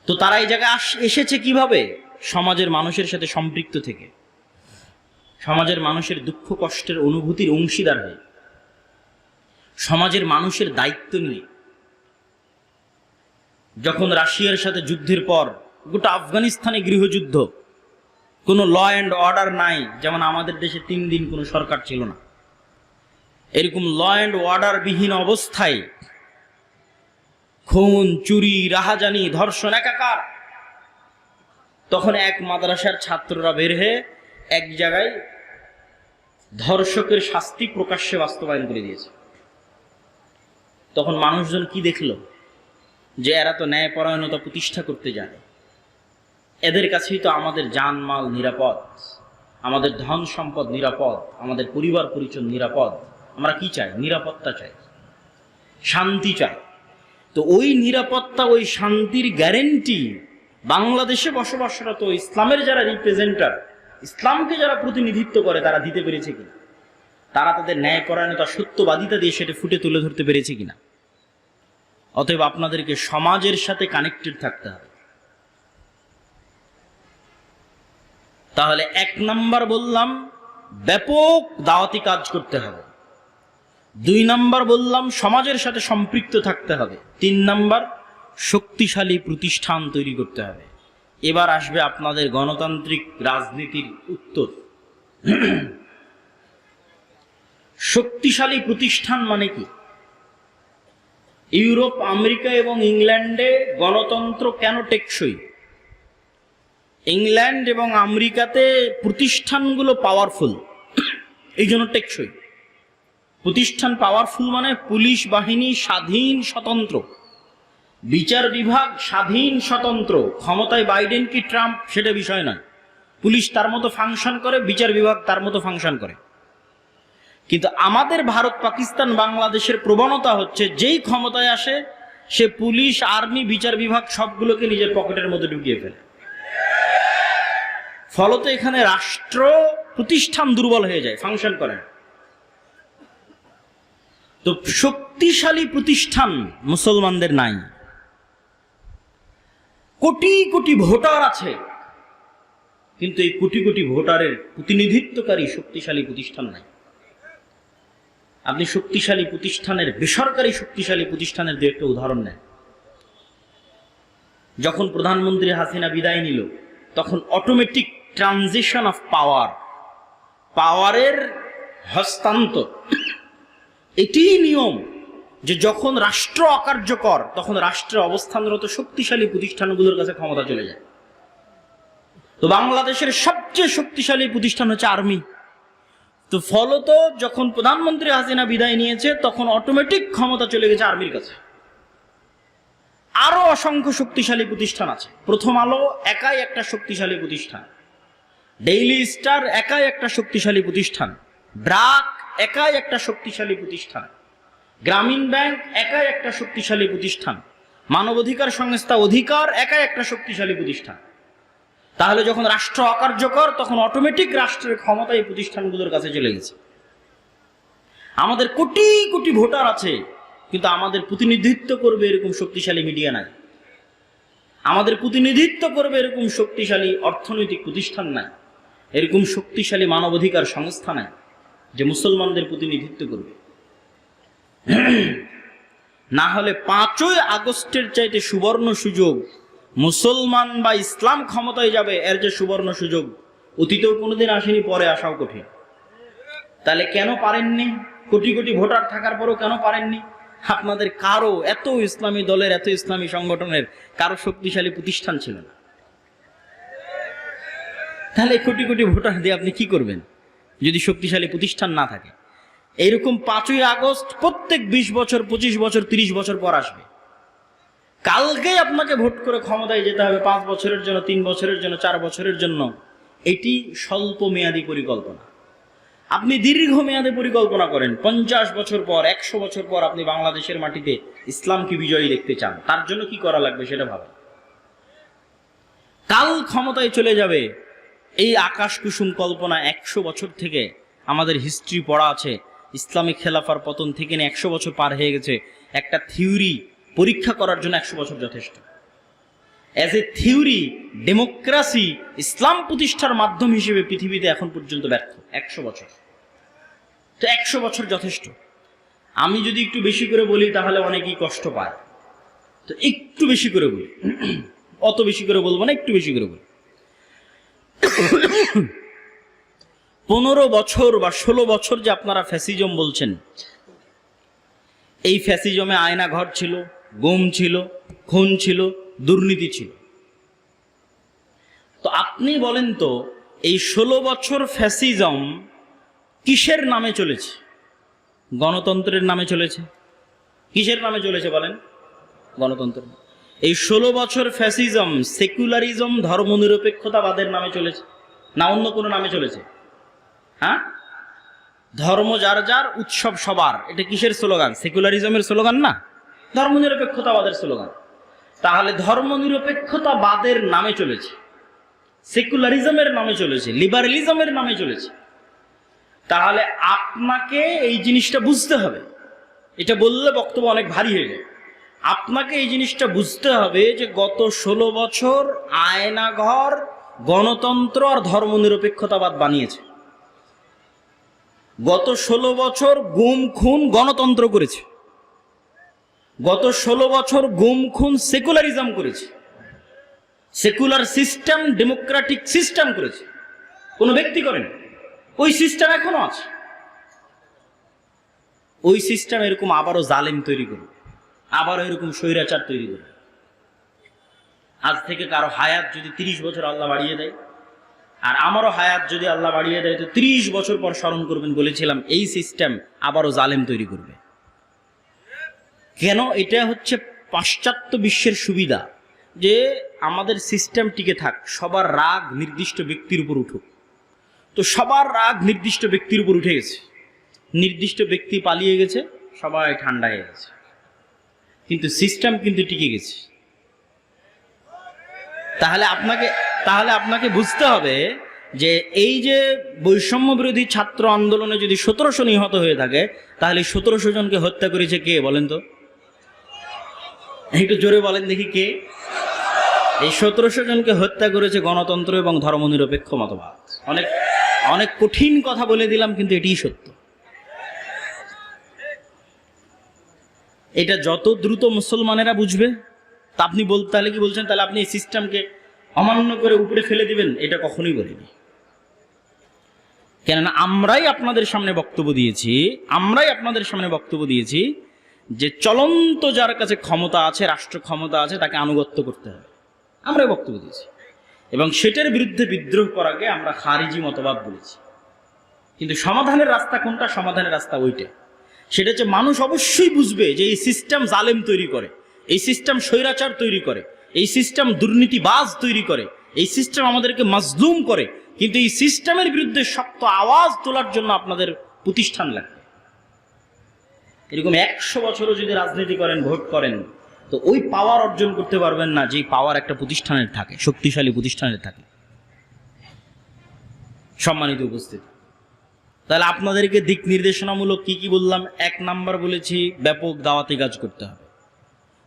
তো তারা এই জায়গায় এসেছে কিভাবে? সমাজের মানুষের সাথে সম্পৃক্ত থেকে, সমাজের মানুষের দুঃখ কষ্টের অনুভূতির অংশীদার হয়ে, সমাজের মানুষের দায়িত্ব নিয়ে। যখন রাশিয়ার সাথে যুদ্ধের পর গোটা আফগানিস্তানে গৃহযুদ্ধ, কোনো ল অ্যান্ড অর্ডার নাই, যেমন আমাদের দেশে 3 দিন কোনো সরকার ছিল না, এরকম ল অ্যান্ড অর্ডার বিহীন অবস্থায় খুন, চুরি, রাহাজানি, ধর্ষণ একাকার। তখন এক মাদ্রাসার ছাত্ররা বের হয়ে এক জায়গায় ধর্ষকের শাস্তি প্রকাশ্যে বাস্তবায়ন করে দিয়েছে। তখন মানুষজন কি দেখলো? যে এরা তো ন্যায়পরায়ণতা প্রতিষ্ঠা করতে জানে, এদের কাছেই তো আমাদের জানমাল নিরাপদ, আমাদের ধন সম্পদ নিরাপদ, আমাদের পরিবার পরিজন নিরাপদ। আমরা কি চাই? নিরাপত্তা চাই, শান্তি চাই। তো ওই নিরাপত্তা, ওই শান্তির গ্যারেন্টি বাংলাদেশে বসবাসরত ইসলামের যারা রিপ্রেজেন্টার, ইসলামকে যারা প্রতিনিধিত্ব করে, তারা দিতে পেরেছে কিনা? তারা তাদের ন্যায়পরায়ণতা, সত্যবাদিতা দিয়ে সেটা ফুটে তুলে ধরতে পেরেছে কিনা? অতএব আপনাদেরকে সমাজের সাথে কানেক্টেড থাকতে হবে। তাহলে 1 নাম্বার বললাম ব্যাপক দাওয়াতি কাজ করতে হবে, 2 নাম্বার বললাম সমাজের সাথে সম্পৃক্ত থাকতে হবে, 3 নাম্বার শক্তিশালী প্রতিষ্ঠান তৈরি করতে হবে। এবার আসবে আপনাদের গণতান্ত্রিক রাজনীতির উত্তর। শক্তিশালী প্রতিষ্ঠান মানে কি? ইউরোপ, আমেরিকা এবং ইংল্যান্ডে গণতন্ত্র কেন টেকসই? ইংল্যান্ড এবং আমেরিকাতে প্রতিষ্ঠানগুলো পাওয়ারফুল, এই জন্য টেকসই। প্রতিষ্ঠান পাওয়ারফুল মানে পুলিশ বাহিনী স্বাধীন স্বতন্ত্র, বিচার বিভাগ স্বাধীন স্বতন্ত্র। ক্ষমতায় বাইডেন কি ট্রাম্প সেটা বিষয় নয়, পুলিশ তার মতো ফাংশন করে, বিচার বিভাগ তার মতো ফাংশন করে। কিন্তু আমাদের ভারত, পাকিস্তান, বাংলাদেশের প্রবণতা হচ্ছে যেই ক্ষমতায় আসে সে পুলিশ, আর্মি, বিচার বিভাগ সবগুলোকে নিজের পকেটের মধ্যে ঢুকিয়ে ফেলে। ফলত এখানে রাষ্ট্র প্রতিষ্ঠান দুর্বল হয়ে যায়, ফাংশন করে না। তো শক্তিশালী প্রতিষ্ঠান মুসলমানদের নাই। কোটি কোটি ভোটার আছে, কিন্তু এই কোটি কোটি ভোটারের প্রতিনিধিত্বকারী শক্তিশালী প্রতিষ্ঠান নাই। আপনি শক্তিশালী প্রতিষ্ঠানের, বেসরকারি শক্তিশালী প্রতিষ্ঠানের দু একটা উদাহরণ নেন। যখন প্রধানমন্ত্রী হাসিনা বিদায় নিল, তখন অটোমেটিক ট্রানজিশন অফ পাওয়ার, পাওয়ারের হস্তান্তর, এটিই নিয়ম যে যখন রাষ্ট্র অকার্যকর তখন রাষ্ট্রের অবস্থানরত শক্তিশালী প্রতিষ্ঠানগুলোর কাছে ক্ষমতা চলে যায়। তো বাংলাদেশের সবচেয়ে শক্তিশালী প্রতিষ্ঠান হচ্ছে আর্মি। তো ফলত যখন প্রধানমন্ত্রী হাসিনা বিদায় নিয়েছে তখন অটোমেটিক ক্ষমতা চলে গেছে আর্মির কাছে। আরো অসংখ্য শক্তিশালী প্রতিষ্ঠান আছে। প্রথম আলো একাই একটা শক্তিশালী প্রতিষ্ঠান, ডেইলি স্টার একাই একটা শক্তিশালী প্রতিষ্ঠান, ব্রাক একাই একটা শক্তিশালী প্রতিষ্ঠান, গ্রামীণ ব্যাংক একাই একটা শক্তিশালী প্রতিষ্ঠান, মানবাধিকার সংস্থা অধিকার একাই একটা শক্তিশালী প্রতিষ্ঠান। তাহলে যখন রাষ্ট্র অকার্যকর তখন অটোমেটিক রাষ্ট্রের ক্ষমতা এই প্রতিষ্ঠানগুলোর কাছে চলে গেছে। আমাদের কোটি কোটি ভোটার আছে, কিন্তু আমাদের প্রতিনিধিত্ব করবে এরকম শক্তিশালী মিডিয়া নাই, আমাদের প্রতিনিধিত্ব করবে এরকম শক্তিশালী অর্থনৈতিক প্রতিষ্ঠান নাই, এরকম শক্তিশালী মানবাধিকার সংস্থা নাই যে মুসলমানদের প্রতিনিধিত্ব করবে। না হলে 5ই আগস্টের চাইতে সুবর্ণ সুযোগ মুসলমান বা ইসলাম ক্ষমতায় যাবে, এর যে সুবর্ণ সুযোগ অতীতেও কোনোদিন আসেনি, পরে আসাও কঠিন। তাহলে কেন পারেননি? কোটি কোটি ভোটার থাকার পরও কেন পারেননি? আপনাদের কারো, এত ইসলামী দলের, এত ইসলামী সংগঠনের কারো শক্তিশালী প্রতিষ্ঠান ছিল না। তাহলে কোটি কোটি ভোটার দিয়ে আপনি কি করবেন যদি শক্তিশালী প্রতিষ্ঠান না থাকে? এইরকম 5ই আগস্ট প্রত্যেক 20 বছর, 25 বছর, 30 বছর পর আসবে। কালকে আপনাকে ভোট করে ক্ষমতায় যেতে হবে 5 বছরের জন্য, 3 বছরের জন্য, 4 বছরের জন্য। এটি স্বল্প মেয়াদী পরিকল্পনা। আপনি দীর্ঘমেয়াদী পরিকল্পনা করেন, 50 বছর পর, 100 বছর পর আপনি বাংলাদেশের মাটিতে ইসলামকে বিজয়ী দেখতে চান, তার জন্য কি করা লাগবে সেটা ভাবেন। কাল ক্ষমতায় চলে যাবে এই আকাশ কুসুম কল্পনা 100 বছর থেকে আমাদের হিস্ট্রি পড়া আছে। ইসলামিক খেলাফার পতন থেকে 100 বছর পার হয়ে গেছে। একটা থিওরি পরীক্ষা করার জন্য 100 বছর যথেষ্ট। অ্যাজ এ থিওরি, ডেমোক্রেসি ইসলাম প্রতিষ্ঠার মাধ্যম হিসেবে পৃথিবীতে এখন পর্যন্ত ব্যর্থ। 100 বছর, তো 100 বছর যথেষ্ট। আমি যদি একটু বেশি করে বলি তাহলে অনেকেই কষ্ট পায়, তো একটু বেশি করে বলি, অত বেশি করে বলবো না, একটু বেশি করে বলি। 15 বছর বা 16 বছর যে আপনারা ফ্যাসিজম বলছেন, এই ফ্যাসিজমে আয়না ঘর ছিল, গুম ছিল, খুন ছিল, দুর্নীতি ছিল। তো আপনি বলেন তো, এই 16 বছর ফ্যাসিজম কিসের নামে চলেছে? গণতন্ত্রের নামে চলেছে। কিসের নামে চলেছে বলেন? গণতন্ত্র। এই 16 বছর ফ্যাসিজম সেকুলারিজম, ধর্মনিরপেক্ষতাবাদের নামে চলেছে না অন্য কোনো নামে চলেছে? হ্যাঁ, ধর্ম যার যার, উৎসব সবার, এটা কিসের স্লোগান? সেকুলারিজমের স্লোগান না, ধর্মনিরপেক্ষতাবাদের স্লোগান। তাহলে ধর্মনিরপেক্ষতাবাদের নামে চলেছে, সেকুলারিজমের নামে চলেছে, লিবারেলিজমের নামে চলেছে। তাহলে আপনাকে এই জিনিসটা বুঝতে হবে। এটা বললে বক্তব্য অনেক ভারী হয়ে যায়। আপনাকে এই জিনিসটা বুঝতে হবে যে গত 16 বছর আয়নাঘর গণতন্ত্র আর ধর্মনিরপেক্ষতাবাদ বানিয়েছে। গত 16 বছর গুম খুন গণতন্ত্র করেছে। গত 16 বছর গুম খুন সেকুলারিজম করেছে। সেকুলার সিস্টেম ডেমোক্রেটিক সিস্টেম করেছে, কোনো ব্যক্তি করেন। ওই সিস্টেম এখনো আছে। ওই সিস্টেম এরকম আবারও জালেম তৈরি করবে, আবারও এরকম স্বৈরাচার তৈরি করবে। আজ থেকে কারো হায়াত যদি 30 বছর আল্লাহ বাড়িয়ে দেয়, আর আমারও হায়াত যদি আল্লাহ বাড়িয়ে দেয়, তো 30 বছর পর স্মরণ করবেন, বলেছিলাম এই সিস্টেম আবারও জালেম তৈরি করবে। কেন? এটা হচ্ছে পাশ্চাত্য বিশ্বের সুবিধা, যে আমাদের সিস্টেম টিকে থাক, সবার রাগ নির্দিষ্ট ব্যক্তির উপর উঠুক। তো সবার রাগ নির্দিষ্ট ব্যক্তির উপর উঠে গেছে, নির্দিষ্ট ব্যক্তি পালিয়ে গেছে, সবাই ঠান্ডা হয়ে গেছে, কিন্তু সিস্টেম কিন্তু টিকে গেছে। তাহলে আপনাকে বুঝতে হবে যে এই যে বৈষম্য বিরোধী ছাত্র আন্দোলনে যদি 1700 নিহত হয়ে থাকে, তাহলে 1700 জনকে হত্যা করেছে কে বলেন তো? একটু জোরে বলেন দেখি কে? এই 1700 জনকে হত্যা করেছে গণতন্ত্র এবং ধর্মনিরপেক্ষ মতবাদ। অনেক অনেক কঠিন কথা বলে দিলাম, কিন্তু এটিই সত্য। এটা যত দ্রুত মুসলমানেরা বুঝবে, তা আপনি তাহলে কি বলছেন তাহলে আপনি এই সিস্টেমকে অমান্য করে উপরে ফেলে দিবেন? এটা কখনোই বলিনি। কেননা আমরাই আপনাদের সামনে বক্তব্য দিয়েছি যে চলন্ত যার কাছে ক্ষমতা আছে, রাষ্ট্র ক্ষমতা আছে, তাকে আনুগত্য করতে হবে। আমরাই বক্তব্য দিয়েছি এবং সেটার বিরুদ্ধে বিদ্রোহ করাকে আমরা খারিজি মতবাদ বলেছি। কিন্তু সমাধানের রাস্তা কোনটা? সমাধানের রাস্তা ওইটা, সেটা হচ্ছে মানুষ অবশ্যই বুঝবে যে এই সিস্টেম জালেম তৈরি করে, এই সিস্টেম স্বৈরাচার তৈরি করে, এই সিস্টেম দুর্নীতিবাজ তৈরি করে, এই সিস্টেম আমাদেরকে মাজলুম করে। কিন্তু এই সিস্টেমের বিরুদ্ধে শক্ত আওয়াজ তোলার জন্য আপনাদের প্রতিষ্ঠান লাগবে। এরকম 100 বছরও যদি রাজনীতি করেন, ভোট করেন, তো ওই পাওয়ার অর্জন করতে পারবেন না যে পাওয়ার একটা প্রতিষ্ঠানের থাকে, শক্তিশালী প্রতিষ্ঠানের থাকে। সম্মানিত উপস্থিতি, তাহলে আপনাদেরকে দিক নির্দেশনামূলক কি কি বললাম? 1 নাম্বার বলেছি ব্যাপক দাওয়াতি কাজ করতে হবে।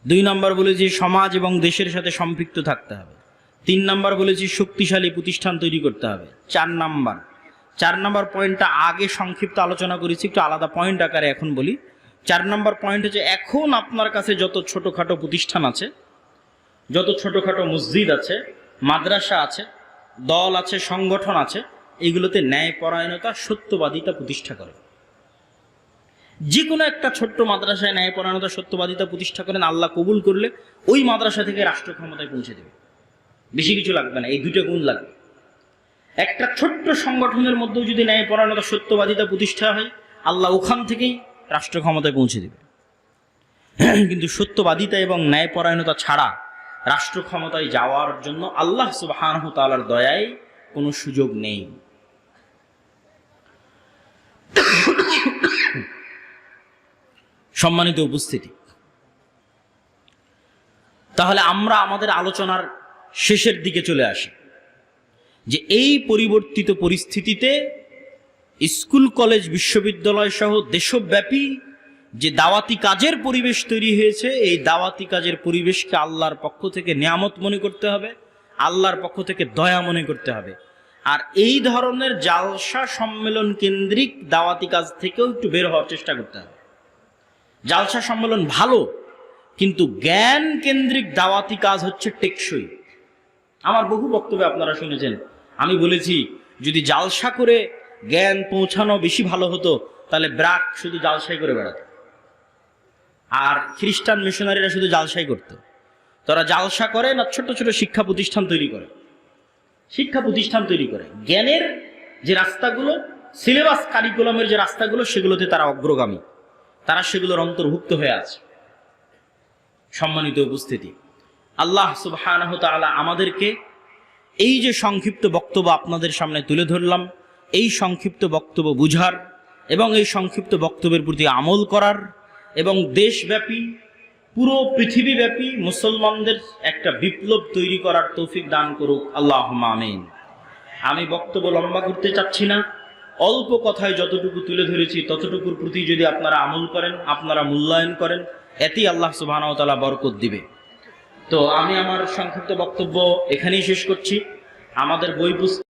2 নাম্বার বলেছি সমাজ এবং দেশের সাথে সম্পৃক্ত থাকতে হবে। 3 নাম্বার বলেছি শক্তিশালী প্রতিষ্ঠান তৈরি করতে হবে। 4 নাম্বার পয়েন্টটা আগে সংক্ষিপ্ত আলোচনা করেছি, একটু আলাদা পয়েন্ট আকারে এখন বলি। 4 নাম্বার পয়েন্ট হচ্ছে এখন আপনার কাছে যত ছোটোখাটো প্রতিষ্ঠান আছে, যত ছোটোখাটো মসজিদ আছে, মাদ্রাসা আছে, দল আছে, সংগঠন আছে, এইগুলোতে ন্যায়পরায়ণতা, সত্যবাদিতা প্রতিষ্ঠা করে। যে কোনো একটা ছোট্ট মাদ্রাসায় ন্যায়পরায়ণতা, সত্যবাদিতা প্রতিষ্ঠা করেন, আল্লাহ কবুল করলে ওই মাদ্রাসা থেকে রাষ্ট্র ক্ষমতায় পৌঁছে দেবে। বেশি কিছু লাগবে না, এই 2টা গুণ লাগবে। একটা ছোট্ট সংগঠনের মধ্যেও যদি ন্যায়পরায়ণতা, সত্যবাদিতা প্রতিষ্ঠা হয়, আল্লাহ ওখান থেকেই রাষ্ট্র ক্ষমতায় পৌঁছে দেবে। কিন্তু সত্যবাদিতা এবং ন্যায়পরায়ণতা ছাড়া রাষ্ট্র ক্ষমতায় যাওয়ার জন্য আল্লাহ সুবহানাহু ওয়া তাআলার দয়ায় কোনো সুযোগ নেই। সম্মানিত উপস্থিতি, তাহলে আমরা আমাদের আলোচনার শেষের দিকে চলে আসি যে এই পরিবর্তিত পরিস্থিতিতে স্কুল, কলেজ, বিশ্ববিদ্যালয় সহ দেশব্যাপী যে দাওয়াতি কাজের পরিবেশ তৈরি হয়েছে, এই দাওয়াতি কাজের পরিবেশকে আল্লাহর পক্ষ থেকে নিয়ামত মনে করতে হবে, আল্লাহর পক্ষ থেকে দয়া মনে করতে হবে। আর এই ধরনের জালসা সম্মেলন কেন্দ্রিক দাওয়াতি কাজ থেকেও একটু বের হওয়ার চেষ্টা করতে হবে। জালসা সম্মেলন ভালো, কিন্তু জ্ঞান কেন্দ্রিক দাওয়াতি কাজ হচ্ছে টেকসই। আমার বহু বক্তব্যে আপনারা শুনেছেন, আমি বলেছি যদি জালসা করে জ্ঞান পৌঁছানো বেশি ভালো হতো, তাহলে ব্রাক শুধু জালসাই করে বেড়াতো, আর খ্রিস্টান মিশনারিরা শুধু জালসাই করতো। তারা জালসা করে না, ছোট ছোট শিক্ষা প্রতিষ্ঠান তৈরি করে, জ্ঞানের যে রাস্তাগুলো, সিলেবাস কারিকুলামের যে রাস্তাগুলো, সেগুলোতে তারা অগ্রগামী, তারা সেগুলোর অন্তর্ভুক্ত হয়ে আছে। সম্মানিত উপস্থিতি, আল্লাহ সুবহানাহু ওয়া তাআলা আমাদেরকে এই যে সংক্ষিপ্ত বক্তব্য আপনাদের সামনে তুলে ধরলাম, এই সংক্ষিপ্ত বক্তব্য বুঝার এবং এই সংক্ষিপ্ত বক্তব্যের প্রতি আমল করার এবং দেশব্যাপী, পুরো পৃথিবীব্যাপী মুসলমানদের একটা বিপ্লব তৈরি করার তৌফিক দান করুক, আল্লাহুম্মা আমিন। আমি বক্তব্য লম্বা করতে চাচ্ছি না, অল্প কথায় যতটুকু তুলে ধরেছি ততটুকুর প্রতি যদি আপনারা আমল করেন, আপনারা মূল্যায়ন করেন, এতেই আল্লাহ সুবহানাহু ওয়া তাআলা বরকত দিবে। তো আমি আমার সংক্ষিপ্ত বক্তব্য এখানেই শেষ করছি। আমাদের বই পুস্তক